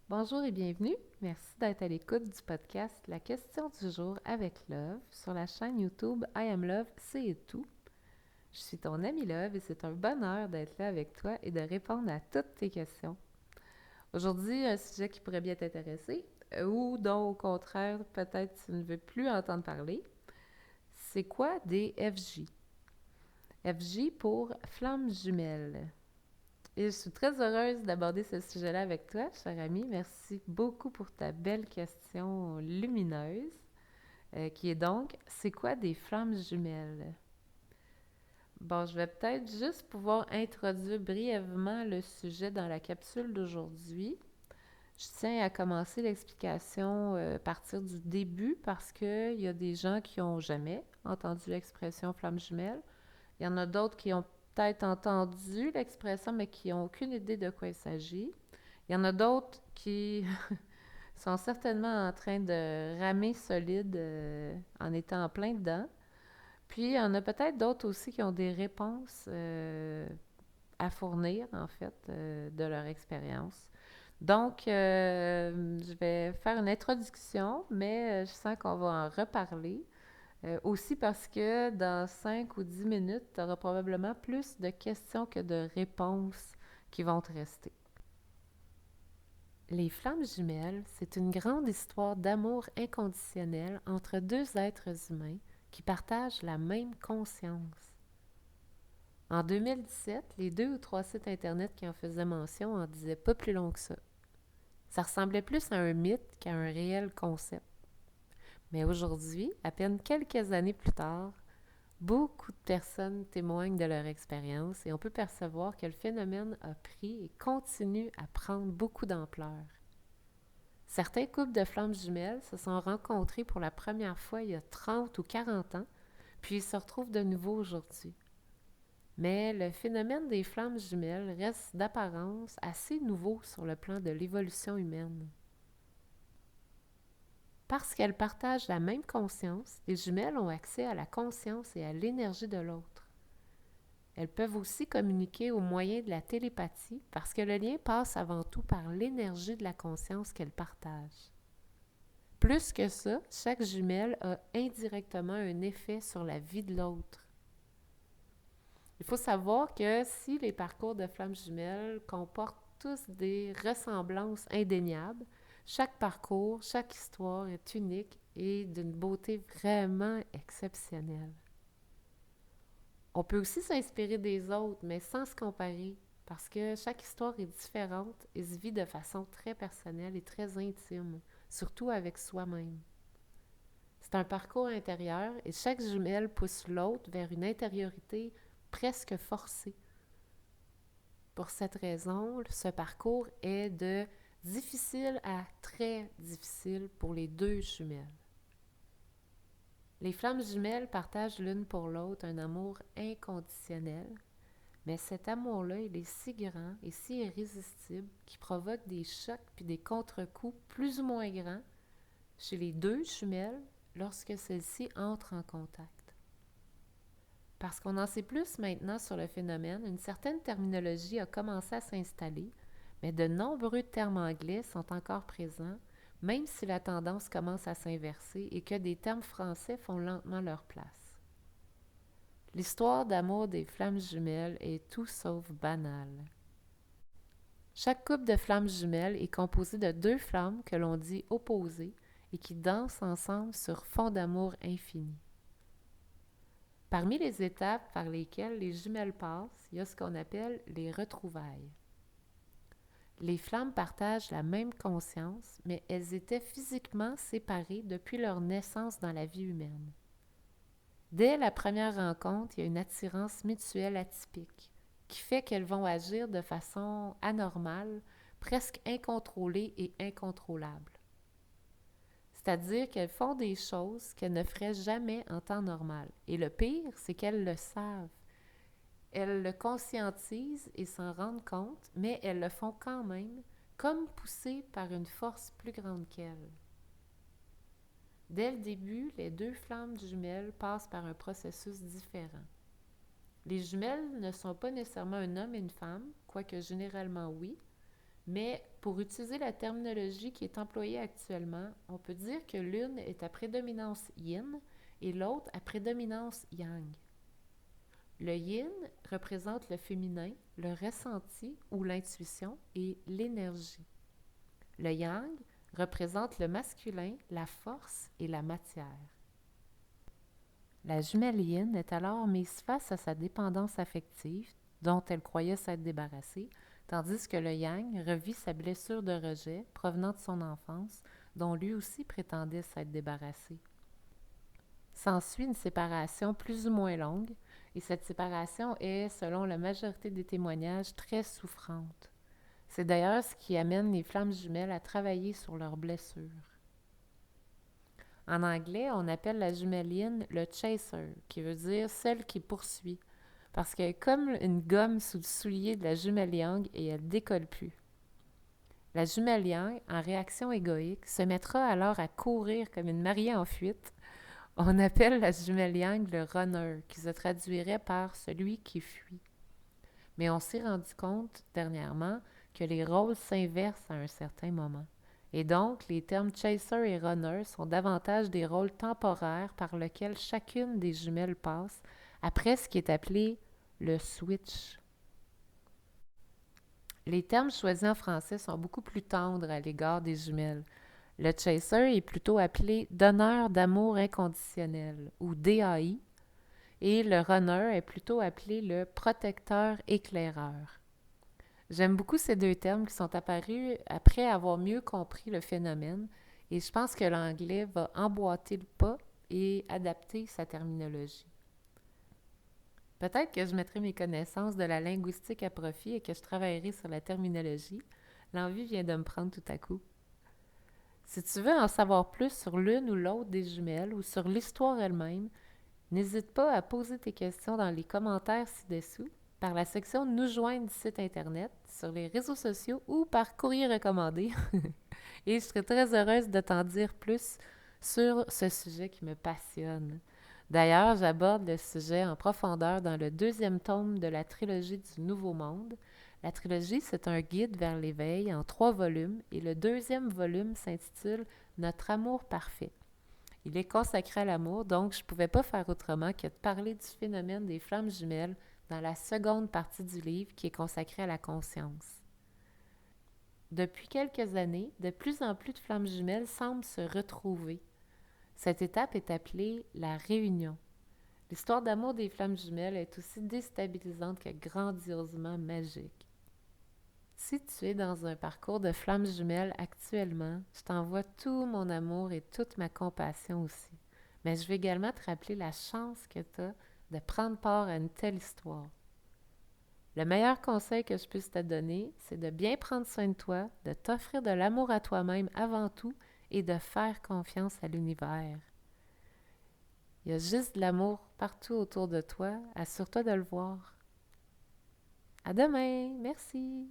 Bonjour et bienvenue. Merci d'être à l'écoute du podcast La question du jour avec Love sur la chaîne YouTube I Am Love, c'est tout. Je suis ton amie Love et c'est un bonheur d'être là avec toi et de répondre à toutes tes questions. Aujourd'hui, un sujet qui pourrait bien t'intéresser ou dont au contraire peut-être tu ne veux plus entendre parler. C'est quoi des FJ? FJ pour flammes jumelles. Et je suis très heureuse d'aborder ce sujet-là avec toi, cher ami. Merci beaucoup pour ta belle question lumineuse, qui est donc, c'est quoi des flammes jumelles? Bon, je vais peut-être juste pouvoir introduire brièvement le sujet dans la capsule d'aujourd'hui. Je tiens à commencer l'explication à partir du début parce qu'il y a des gens qui n'ont jamais entendu l'expression flamme jumelle. Il y en a d'autres qui ont peut-être entendu l'expression, mais qui n'ont aucune idée de quoi il s'agit. Il y en a d'autres qui sont certainement en train de ramer solide en étant en plein dedans. Puis, il y en a peut-être d'autres aussi qui ont des réponses à fournir, en fait, de leur expérience. Donc, je vais faire une introduction, mais je sens qu'on va en reparler. Aussi parce que dans 5 ou 10 minutes, tu auras probablement plus de questions que de réponses qui vont te rester. Les flammes jumelles, c'est une grande histoire d'amour inconditionnel entre deux êtres humains qui partagent la même conscience. En 2017, les 2 ou 3 sites Internet qui en faisaient mention en disaient pas plus long que ça. Ça ressemblait plus à un mythe qu'à un réel concept. Mais aujourd'hui, à peine quelques années plus tard, beaucoup de personnes témoignent de leur expérience et on peut percevoir que le phénomène a pris et continue à prendre beaucoup d'ampleur. Certains couples de flammes jumelles se sont rencontrés pour la première fois il y a 30 ou 40 ans, puis ils se retrouvent de nouveau aujourd'hui. Mais le phénomène des flammes jumelles reste d'apparence assez nouveau sur le plan de l'évolution humaine. Parce qu'elles partagent la même conscience, les jumelles ont accès à la conscience et à l'énergie de l'autre. Elles peuvent aussi communiquer au moyen de la télépathie parce que le lien passe avant tout par l'énergie de la conscience qu'elles partagent. Plus que ça, chaque jumelle a indirectement un effet sur la vie de l'autre. Il faut savoir que si les parcours de flammes jumelles comportent tous des ressemblances indéniables, chaque parcours, chaque histoire est unique et d'une beauté vraiment exceptionnelle. On peut aussi s'inspirer des autres, mais sans se comparer, parce que chaque histoire est différente et se vit de façon très personnelle et très intime, surtout avec soi-même. C'est un parcours intérieur et chaque jumelle pousse l'autre vers une intériorité presque forcée. Pour cette raison, ce parcours est de difficile à très difficile pour les deux jumelles. Les flammes jumelles partagent l'une pour l'autre un amour inconditionnel, mais cet amour-là, il est si grand et si irrésistible qu'il provoque des chocs puis des contre-coups plus ou moins grands chez les deux jumelles lorsque celles-ci entrent en contact. Parce qu'on en sait plus maintenant sur le phénomène, une certaine terminologie a commencé à s'installer, mais de nombreux termes anglais sont encore présents, même si la tendance commence à s'inverser et que des termes français font lentement leur place. L'histoire d'amour des flammes jumelles est tout sauf banale. Chaque couple de flammes jumelles est composé de 2 flammes que l'on dit opposées et qui dansent ensemble sur fond d'amour infini. Parmi les étapes par lesquelles les jumelles passent, il y a ce qu'on appelle les retrouvailles. Les flammes partagent la même conscience, mais elles étaient physiquement séparées depuis leur naissance dans la vie humaine. Dès la première rencontre, il y a une attirance mutuelle atypique qui fait qu'elles vont agir de façon anormale, presque incontrôlée et incontrôlable. C'est-à-dire qu'elles font des choses qu'elles ne feraient jamais en temps normal. Et le pire, c'est qu'elles le savent. Elles le conscientisent et s'en rendent compte, mais elles le font quand même, comme poussées par une force plus grande qu'elles. Dès le début, les 2 flammes jumelles passent par un processus différent. Les jumelles ne sont pas nécessairement un homme et une femme, quoique généralement oui, Mais pour utiliser la terminologie qui est employée actuellement, on peut dire que l'une est à prédominance yin et l'autre à prédominance yang. Le yin représente le féminin, le ressenti ou l'intuition et l'énergie. Le yang représente le masculin, la force et la matière. La jumelle yin est alors mise face à sa dépendance affective, dont elle croyait s'être débarrassée, tandis que le yang revit sa blessure de rejet provenant de son enfance, dont lui aussi prétendait s'être débarrassé. S'ensuit une séparation plus ou moins longue, et cette séparation est, selon la majorité des témoignages, très souffrante. C'est d'ailleurs ce qui amène les flammes jumelles à travailler sur leurs blessures. En anglais, on appelle la jumelle yin le chaser, qui veut dire celle qui poursuit, parce qu'elle est comme une gomme sous le soulier de la jumelle yang et elle ne décolle plus. La jumelle yang, en réaction égoïque, se mettra alors à courir comme une mariée en fuite. On appelle la jumelle yang le runner, qui se traduirait par celui qui fuit. Mais on s'est rendu compte dernièrement que les rôles s'inversent à un certain moment. Et donc, les termes chaser et runner sont davantage des rôles temporaires par lesquels chacune des jumelles passe après ce qui est appelé le switch. Les termes choisis en français sont beaucoup plus tendres à l'égard des jumelles. Le chaser est plutôt appelé donneur d'amour inconditionnel ou DAI et le runner est plutôt appelé le protecteur éclaireur. J'aime beaucoup ces deux termes qui sont apparus après avoir mieux compris le phénomène et je pense que l'anglais va emboîter le pas et adapter sa terminologie. Peut-être que je mettrai mes connaissances de la linguistique à profit et que je travaillerai sur la terminologie. L'envie vient de me prendre tout à coup. Si tu veux en savoir plus sur l'une ou l'autre des jumelles ou sur l'histoire elle-même, n'hésite pas à poser tes questions dans les commentaires ci-dessous, par la section Nous joindre du site internet, sur les réseaux sociaux ou par courrier recommandé. Et je serai très heureuse de t'en dire plus sur ce sujet qui me passionne. D'ailleurs, j'aborde le sujet en profondeur dans le 2e tome de la trilogie du Nouveau Monde. La trilogie, c'est un guide vers l'éveil en 3 volumes et le 2e volume s'intitule Notre amour parfait. Il est consacré à l'amour, donc je ne pouvais pas faire autrement que de parler du phénomène des flammes jumelles dans la seconde partie du livre qui est consacrée à la conscience. Depuis quelques années, de plus en plus de flammes jumelles semblent se retrouver. Cette étape est appelée la réunion. L'histoire d'amour des flammes jumelles est aussi déstabilisante que grandiosement magique. Si tu es dans un parcours de flammes jumelles actuellement, je t'envoie tout mon amour et toute ma compassion aussi. Mais je veux également te rappeler la chance que tu as de prendre part à une telle histoire. Le meilleur conseil que je puisse te donner, c'est de bien prendre soin de toi, de t'offrir de l'amour à toi-même avant tout et de faire confiance à l'univers. Il y a juste de l'amour partout autour de toi, assure-toi de le voir. À demain, merci!